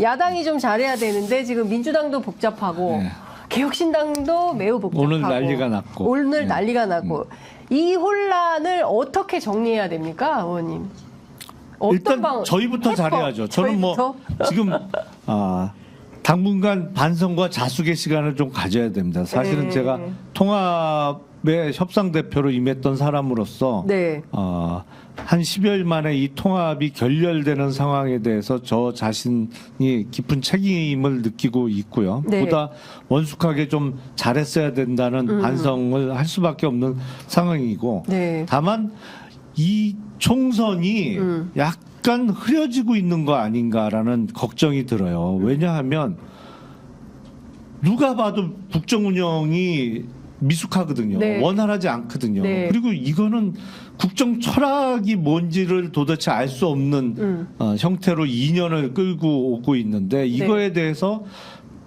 야당이 좀 잘해야 되는데 지금 민주당도 복잡하고 네. 개혁신당도 매우 복잡하고 오늘 난리가 났고 오늘 네. 난리가 났고 이 혼란을 어떻게 정리해야 됩니까, 의원님? 일단 저희부터 잘해야죠. 저는 저희부터? 뭐 지금 당분간 반성과 자숙의 시간을 좀 가져야 됩니다. 사실은 네. 제가 통합의 협상 대표로 임했던 사람으로서 네. 한 10여일 만에 이 통합이 결렬되는 상황에 대해서 저 자신이 깊은 책임을 느끼고 있고요. 네. 보다 원숙하게 좀 잘했어야 된다는 반성을 할 수밖에 없는 상황이고 네. 다만 이 총선이 약간 흐려지고 있는 거 아닌가라는 걱정이 들어요. 왜냐하면 누가 봐도 국정 운영이 미숙하거든요. 네. 원활하지 않거든요. 네. 그리고 이거는 국정 철학이 뭔지를 도대체 알 수 없는 형태로 2년을 끌고 오고 있는데 이거에 대해서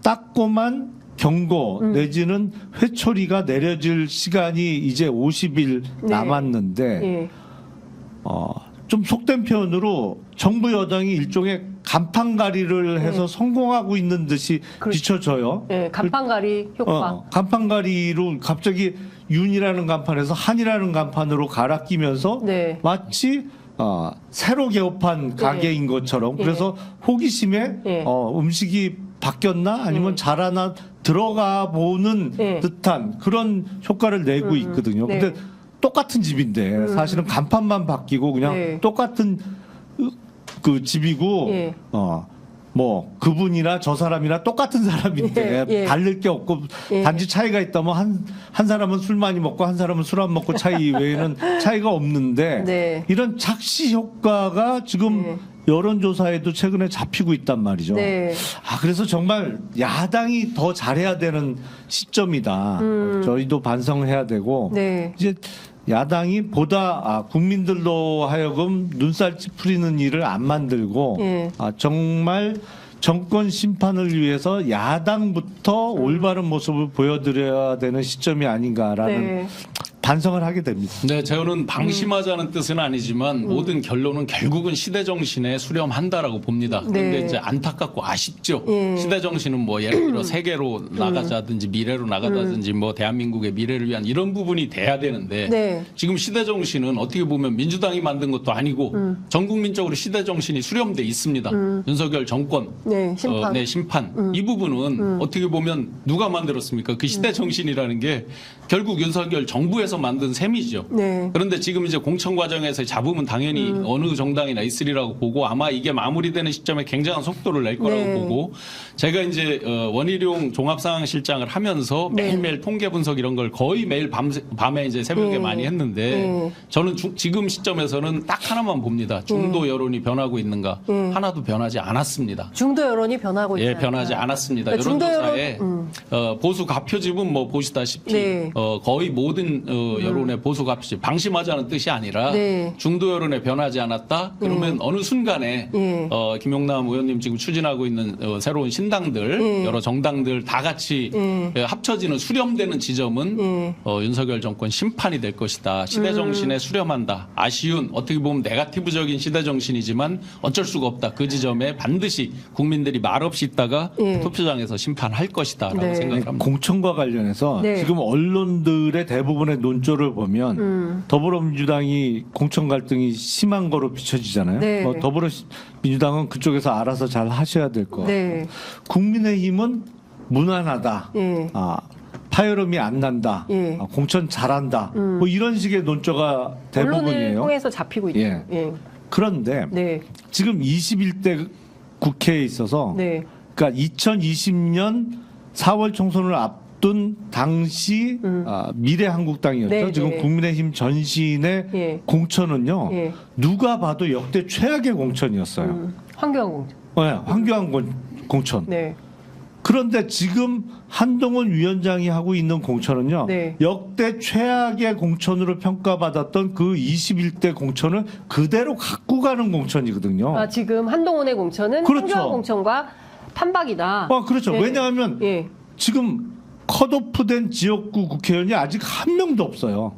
따끔한 경고 내지는 회초리가 내려질 시간이 이제 50일 네. 남았는데 예. 좀 속된 표현으로 정부 여당이 일종의 간판가리를 해서 성공하고 있는 듯이 그렇죠. 비춰져요. 예, 간판가리 효과. 간판가리로 갑자기 윤이라는 간판에서 한이라는 간판으로 갈아 끼면서 네. 마치 새로 개업한 가게인 것처럼 그래서 호기심에 예. 음식이 바뀌었나 아니면 잘하나 들어가 보는 예. 듯한 그런 효과를 내고 있거든요. 네. 근데 똑같은 집인데 사실은 간판만 바뀌고 그냥 네. 똑같은 그 집이고 예. 뭐 그분이나 저 사람이나 똑같은 사람인데 예, 예. 다를 게 없고 예. 단지 차이가 있다면 한 사람은 술 많이 먹고 한 사람은 술 안 먹고 차이 외에는 차이가 없는데 네. 이런 착시 효과가 지금 네. 여론조사에도 최근에 잡히고 있단 말이죠. 네. 그래서 정말 야당이 더 잘해야 되는 시점이다. 저희도 반성해야 되고 네. 이제 야당이 보다 국민들로 하여금 눈살 찌푸리는 일을 안 만들고 예. 정말 정권 심판을 위해서 야당부터 올바른 모습을 보여드려야 되는 시점이 아닌가라는 네. 반성을 하게 됩니다. 네, 저는 방심하자는 뜻은 아니지만 모든 결론은 결국은 시대 정신에 수렴한다라고 봅니다. 그런데 네. 이제 안타깝고 아쉽죠. 예. 시대 정신은 뭐 예를 들어 세계로 나가자든지 미래로 나가자든지 뭐 대한민국의 미래를 위한 이런 부분이 돼야 되는데 네. 지금 시대 정신은 어떻게 보면 민주당이 만든 것도 아니고 전 국민적으로 시대 정신이 수렴돼 있습니다. 윤석열 정권 네, 심판. 심판. 이 부분은 어떻게 보면 누가 만들었습니까? 그 시대 정신이라는 게 결국 윤석열 정부에서 만든 셈이죠. 네. 그런데 지금 이제 공천 과정에서 잡으면 당연히 어느 정당이나 있으리라고 보고 아마 이게 마무리되는 시점에 굉장한 속도를 낼 거라고 네. 보고 제가 이제 원희룡 종합상황실장을 하면서 네. 매일매일 통계 분석 이런 걸 거의 매일 밤에 이제 새벽에 네. 많이 했는데 네. 저는 지금 시점에서는 딱 하나만 봅니다. 중도 여론이 변하고 있는가? 하나도 변하지 않았습니다. 중도 여론이 변하고 있다. 예, 변하지 않았습니다. 그러니까 중도 여론조사에 보수 가표집은 뭐 보시다시피 네. 거의 모든 여론의 보수 가표집 방심하자는 뜻이 아니라 네. 중도 여론에 변하지 않았다. 그러면 어느 순간에 예. 김용남 의원님 지금 추진하고 있는 새로운 신당들 여러 정당들 다 같이 합쳐지는 수렴되는 지점은 윤석열 정권 심판이 될 것이다. 시대 정신에 수렴한다. 아쉬운 어떻게 보면 네거티브적인 시대 정신이지만 어쩔 수가 없다. 그 지점에 반드시 국민들이 말없이 있다가 투표장에서 심판할 것이다라고 네. 생각을 합니다. 공천과 관련해서 네. 지금 언론들의 대부분의 논조를 보면 더불어민주당이 공천 갈등이 심한 거로 비춰지잖아요. 네. 더불어민주당은 그쪽에서 알아서 잘 하셔야 될 거. 네. 국민의힘은 무난하다. 예. 파열음이 안 난다. 예. 공천 잘한다. 뭐 이런 식의 논조가 언론을 대부분이에요. 통해서 잡히고 있죠. 예. 예. 그런데 네. 지금 21대 국회에 있어서 네. 그러니까 2020년 4월 총선을 앞둔 당시 미래한국당이었죠. 네, 지금 네. 국민의힘 전신의 예. 공천은요. 예. 누가 봐도 역대 최악의 공천이었어요. 황교안 공천. 황교안 공천. 네. 그런데 지금 한동훈 위원장이 하고 있는 공천은요. 네. 역대 최악의 공천으로 평가받았던 그 21대 공천을 그대로 갖고 가는 공천이거든요. 지금 한동훈의 공천은 그렇죠. 황교안 공천과 판박이다. 그렇죠. 예. 왜냐하면 예. 지금 컷오프된 지역구 국회의원이 아직 한 명도 없어요.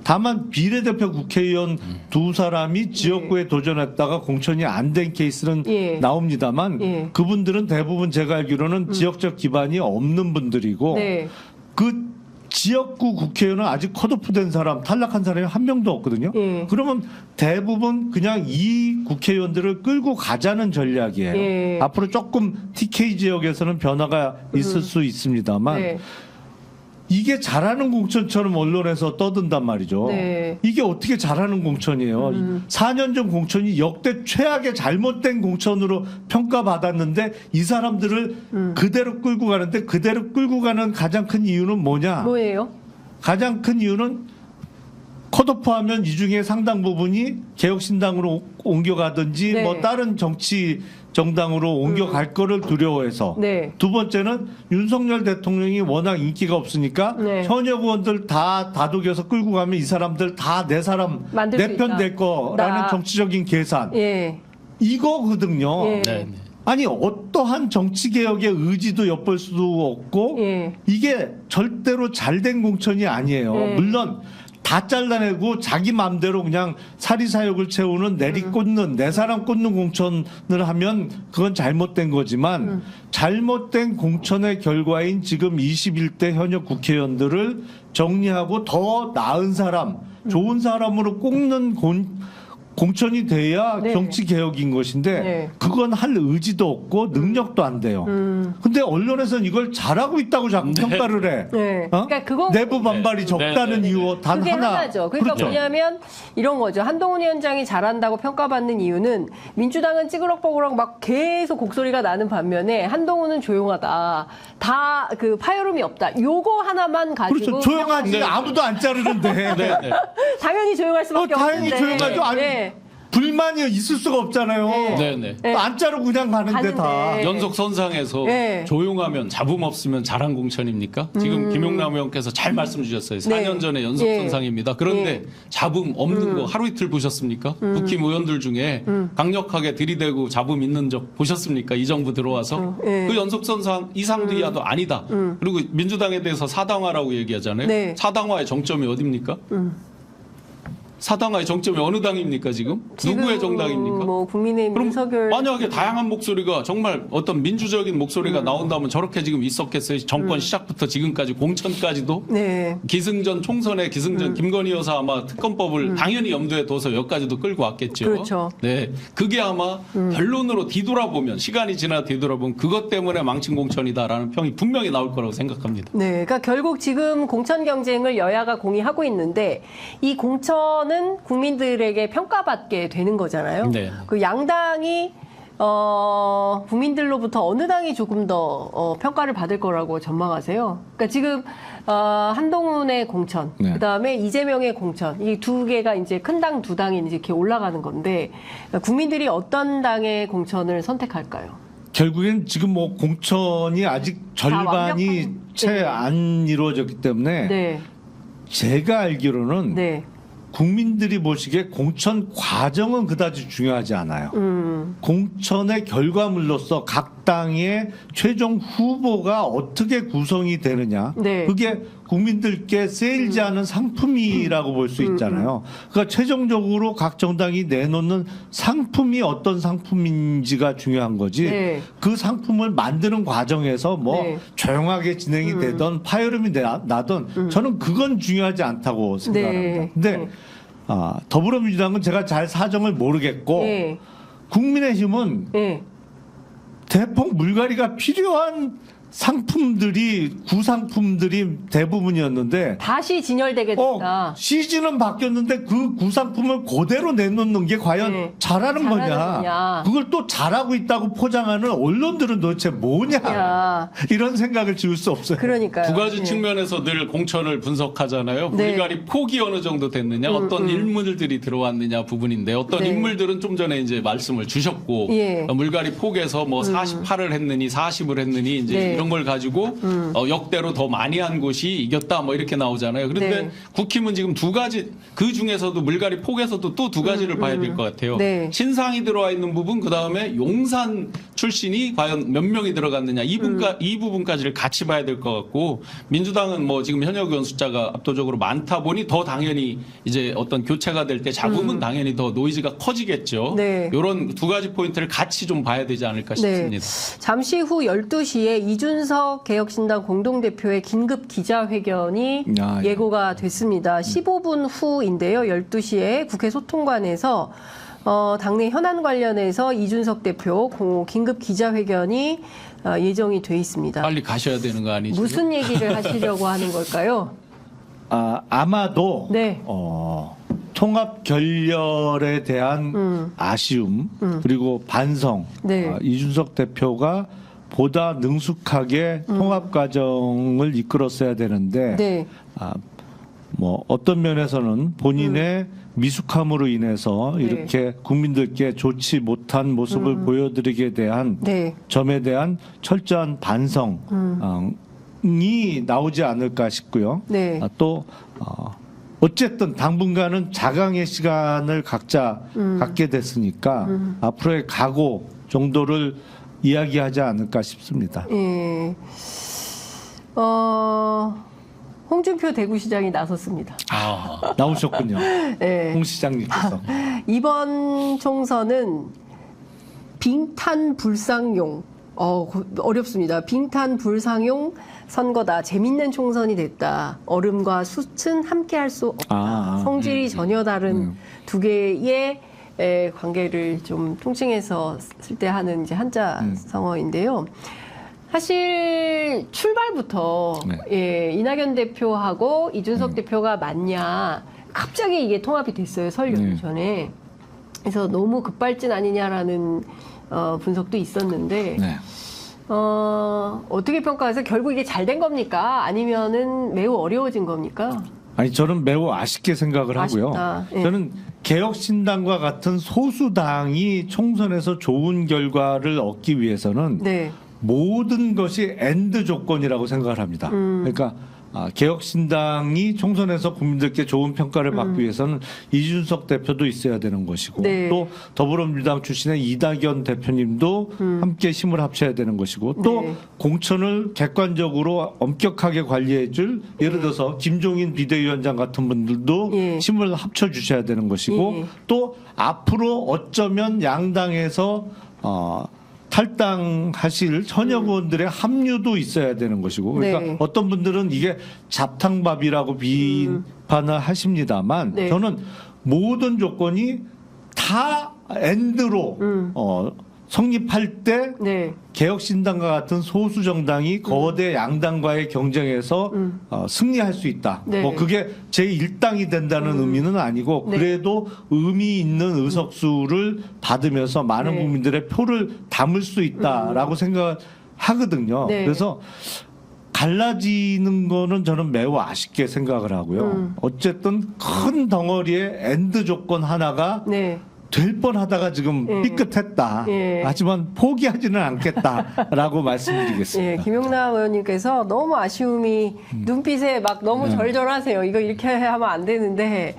다만 비례대표 국회의원 두 사람이 지역구에 도전했다가 공천이 안 된 케이스는 예. 나옵니다만 예. 그분들은 대부분 제가 알기로는 지역적 기반이 없는 분들이고 네. 그 지역구 국회의원은 아직 컷오프된 사람, 탈락한 사람이 한 명도 없거든요. 예. 그러면 대부분 그냥 이 국회의원들을 끌고 가자는 전략이에요. 예. 앞으로 조금 TK 지역에서는 변화가 있을 수 있습니다만 네. 이게 잘하는 공천처럼 언론에서 떠든단 말이죠. 네. 이게 어떻게 잘하는 공천이에요. 4년 전 공천이 역대 최악의 잘못된 공천으로 평가받았는데 이 사람들을 그대로 끌고 가는데 그대로 끌고 가는 가장 큰 이유는 뭐냐? 뭐예요? 가장 큰 이유는 컷오프하면 이 중에 상당 부분이 개혁신당으로 옮겨가든지 네. 뭐 다른 정치 정당으로 옮겨갈 거를 두려워해서 네. 두 번째는 윤석열 대통령이 워낙 인기가 없으니까 네. 현역 의원들 다 다독여서 끌고 가면 이 사람들 다 내 사람 만들 수 내 편 있다. 될 거라는 나. 정치적인 계산 예. 이거거든요. 예. 네, 네. 아니 어떠한 정치 개혁의 의지도 엿볼 수도 없고 예. 이게 절대로 잘된 공천이 아니에요. 예. 물론 다 잘라내고 자기 마음대로 그냥 사리사욕을 채우는 내리꽂는 내 사람 꽂는 공천을 하면 그건 잘못된 거지만 잘못된 공천의 결과인 지금 21대 현역 국회의원들을 정리하고 더 나은 사람, 좋은 사람으로 꼽는 공천이 돼야 네. 정치 개혁인 것인데 네. 그건 할 의지도 없고 능력도 안 돼요. 근데 언론에서는 이걸 잘하고 있다고 자꾸 평가를 해. 네. 어? 그러니까 그건 내부 반발이 네. 적다는 네. 이유 단 그게 하나. 하나죠. 그러니까 그렇죠. 뭐냐면 이런 거죠. 한동훈 위원장이 잘한다고 평가받는 이유는 민주당은 찌그럭버그럭 막 계속 곡소리가 나는 반면에 한동훈은 조용하다. 다 그 파열음이 없다. 요거 하나만 가지고 그렇죠. 조용하지. 네. 아무도 안 자르는데. 네, 네. 당연히 조용할 수밖에 당연히 없는데. 조용하죠. 아니, 네. 불만이 있을 수가 없잖아요. 네, 네. 네. 안 자르고 그냥 가는데 다. 가는데. 연속 선상에서 네. 조용하면 잡음 없으면 잘한 공천입니까? 지금 김용남 의원께서 잘 말씀 주셨어요. 4년 전에 연속 네. 선상입니다. 그런데 잡음 없는 거 하루 이틀 보셨습니까? 국힘 의원들 중에 강력하게 들이대고 잡음 있는 적 보셨습니까? 이 정부 들어와서. 네. 그 연속 선상 이상도 이하도 아니다. 그리고 민주당에 대해서 사당화라고 얘기하잖아요. 네. 사당화의 정점이 어디입니까? 사당화의 정점이 어느 당입니까 지금? 누구의 정당입니까? 뭐 국민의힘 그럼 윤석열 만약에 다양한 목소리가 정말 어떤 민주적인 목소리가 나온다면 저렇게 지금 있었겠어요? 정권 시작부터 지금까지 공천까지도 네. 기승전 총선에 기승전 김건희 여사 아마 특검법을 당연히 염두에 둬서 여기까지도 끌고 왔겠죠. 그렇죠. 네, 그게 아마 변론으로 뒤돌아보면 시간이 지나 뒤돌아보면 그것 때문에 망친 공천이다라는 평이 분명히 나올 거라고 생각합니다. 네, 그러니까 결국 지금 공천 경쟁을 여야가 공이하고 있는데 이 공천은 국민들에게 평가받게 되는 거잖아요. 네. 그 양당이 국민들로부터 어느 당이 조금 더 평가를 받을 거라고 전망하세요? 그러니까 지금 한동훈의 공천, 네. 그다음에 이재명의 공천, 이 두 개가 이제 큰 당 두 당이 이제 이렇게 올라가는 건데 국민들이 어떤 당의 공천을 선택할까요? 결국엔 지금 뭐 공천이 아직 절반이 완벽한- 채 네. 안 이루어졌기 때문에 네, 제가 알기로는 네, 국민들이 보시기에 공천 과정은 그다지 중요하지 않아요. 공천의 결과물로서 각 당의 최종 후보가 어떻게 구성이 되느냐. 네. 그게 국민들께 세일즈하는 상품이라고 볼 수 있잖아요. 그러니까 최종적으로 각 정당이 내놓는 상품이 어떤 상품인지가 중요한 거지. 네. 그 상품을 만드는 과정에서 뭐 네. 조용하게 진행이 되던 파열음이 나던 저는 그건 중요하지 않다고 생각합니다. 네. 근데 네. 더불어민주당은 제가 잘 사정을 모르겠고 네. 국민의힘은 네. 대폭 물갈이가 필요한 상품들이 구상품들이 대부분이었는데 다시 진열되게 됐다. 시즌은 바뀌었는데 그 구상품을 그대로 내놓는 게 과연 네. 잘하는 잘하는 거냐. 거냐. 그걸 또 잘하고 있다고 포장하는 언론들은 도대체 뭐냐. 야. 이런 생각을 지울 수 없어요. 그러니까요. 두 가지 네. 측면에서 늘 공천을 분석하잖아요. 네. 물갈이 폭이 어느 정도 됐느냐, 어떤 인물들이 들어왔느냐 부분인데 어떤 네. 인물들은 좀 전에 이제 말씀을 주셨고 예. 물갈이 폭에서 뭐 48을 했느니 40을 했느니 이제 네. 이런 걸 가지고 역대로 더 많이 한 곳이 이겼다 뭐 이렇게 나오잖아요. 그런데 네. 국힘은 지금 두 가지 그 중에서도 물갈이 폭에서도 또 두 가지를 봐야 될 것 같아요. 네. 신상이 들어와 있는 부분 그다음에 용산 출신이 과연 몇 명이 들어갔느냐 이 부분까지를 같이 봐야 될 것 같고 민주당은 뭐 지금 현역 의원 숫자가 압도적으로 많다 보니 더 당연히 이제 어떤 교체가 될 때 잡으면 당연히 더 노이즈가 커지겠죠. 네. 이런 두 가지 포인트를 같이 좀 봐야 되지 않을까 싶습니다. 잠시 후 12시에 이준석 개혁신당 공동대표의 긴급 기자회견이 예고가 됐습니다. 15분 후인데요. 12시에 국회 소통관에서 당내 현안 관련해서 이준석 대표 긴급 기자회견이 예정이 돼 있습니다. 빨리 가셔야 되는 거 아니죠? 무슨 얘기를 하시려고 하는 걸까요? 아마도 네. 통합 결렬에 대한 아쉬움 그리고 반성 네. 이준석 대표가 보다 능숙하게 통합 과정을 이끌었어야 되는데 네. 뭐 어떤 면에서는 본인의 미숙함으로 인해서 이렇게 국민들께 좋지 못한 모습을 보여드리게 대한 네. 점에 대한 철저한 반성이 나오지 않을까 싶고요. 네. 또 어쨌든 당분간은 자강의 시간을 각자 갖게 됐으니까 앞으로의 각오 정도를 이야기하지 않을까 싶습니다. 예. 홍준표 대구시장이 나섰습니다. 나오셨군요. 네. 홍 시장님께서. 이번 총선은 빙탄불상용, 어렵습니다. 빙탄불상용 선거다. 재밌는 총선이 됐다. 얼음과 숯은 함께할 수 없다. 성질이 전혀 다른 두 개의 관계를 좀 통칭해서 쓸 때 하는 이제 한자 성어인데요. 사실 출발부터 이낙연 대표하고 이준석 대표가 맞냐 갑자기 이게 통합이 됐어요. 설 연휴 전에. 그래서 너무 급발진 아니냐라는 분석도 있었는데 어떻게 평가해서 결국 이게 잘 된 겁니까? 아니면은 매우 어려워진 겁니까? 아니 저는 매우 아쉽게 생각을 하고요. 예. 저는 개혁신당과 같은 소수당이 총선에서 좋은 결과를 얻기 위해서는 네. 모든 것이 엔드 조건이라고 생각을 합니다. 그러니까 개혁신당이 총선에서 국민들께 좋은 평가를 받기 위해서는 이준석 대표도 있어야 되는 것이고 네. 또 더불어민주당 출신의 이낙연 대표님도 함께 힘을 합쳐야 되는 것이고 또 네. 공천을 객관적으로 엄격하게 관리해줄 예를 들어서 김종인 비대위원장 같은 분들도 힘을 합쳐 주셔야 되는 것이고 또 앞으로 어쩌면 양당에서 탈당하실 현역 의원들의 합류도 있어야 되는 것이고 그러니까 어떤 분들은 이게 잡탕밥이라고 비판을 하십니다만 저는 모든 조건이 다 엔드로 성립할 때 개혁신당과 같은 소수 정당이 거대 양당과의 경쟁에서 승리할 수 있다. 뭐 그게 제1당이 된다는 의미는 아니고 그래도 의미 있는 의석수를 받으면서 많은 국민들의 표를 담을 수 있다라고 생각하거든요. 그래서 갈라지는 거는 저는 매우 아쉽게 생각을 하고요. 어쨌든 큰 덩어리의 엔드 조건 하나가 될 뻔하다가 지금 삐끗했다. 하지만 포기하지는 않겠다라고 말씀드리겠습니다. 김용남 의원님께서 너무 아쉬움이 눈빛에 막 너무 절절하세요. 이거 이렇게 하면 안 되는데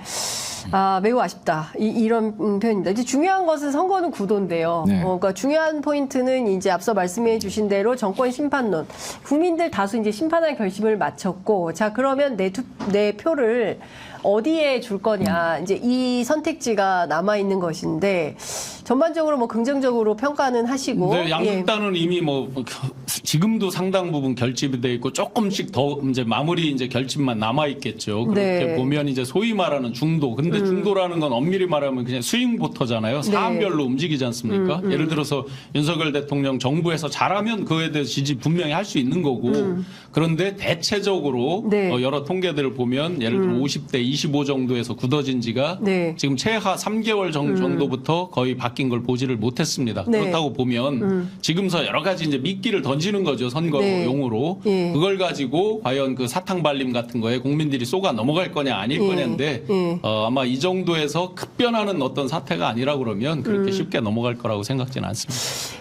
매우 아쉽다. 이런 표현입니다. 이제 중요한 것은 선거는 구도인데요. 그러니까 중요한 포인트는 이제 앞서 말씀해 주신 대로 정권 심판론. 국민들 다수 이제 심판할 결심을 마쳤고, 자, 그러면 내 표를 어디에 줄 거냐. 이제 이 선택지가 남아있는 것인데, 전반적으로 뭐 긍정적으로 평가는 하시고. 네, 양극단은 이미 뭐 지금도 상당 부분 결집이 돼 있고 조금씩 더 이제 마무리 이제 결집만 남아 있겠죠. 그렇게 보면 이제 소위 말하는 중도. 근데 중도라는 건 엄밀히 말하면 그냥 스윙 보터잖아요. 사안별로 움직이지 않습니까? 예를 들어서 윤석열 대통령 정부에서 잘하면 그에 대해서 지지 분명히 할 수 있는 거고. 그런데 대체적으로 여러 통계들을 보면 예를 들어 50대 25 정도에서 굳어진 지가 지금 최하 3개월 정도부터 거의 바뀐 걸 보지를 못했습니다. 그렇다고 보면 지금서 여러 가지 이제 미끼를 던지는 거죠. 선거용으로. 그걸 가지고 과연 그 사탕 발림 같은 거에 국민들이 쏘가 넘어갈 거냐 아닐 거냐인데 아마 이 정도에서 급변하는 어떤 사태가 아니라 그러면 그렇게 쉽게 넘어갈 거라고 생각지는 않습니다.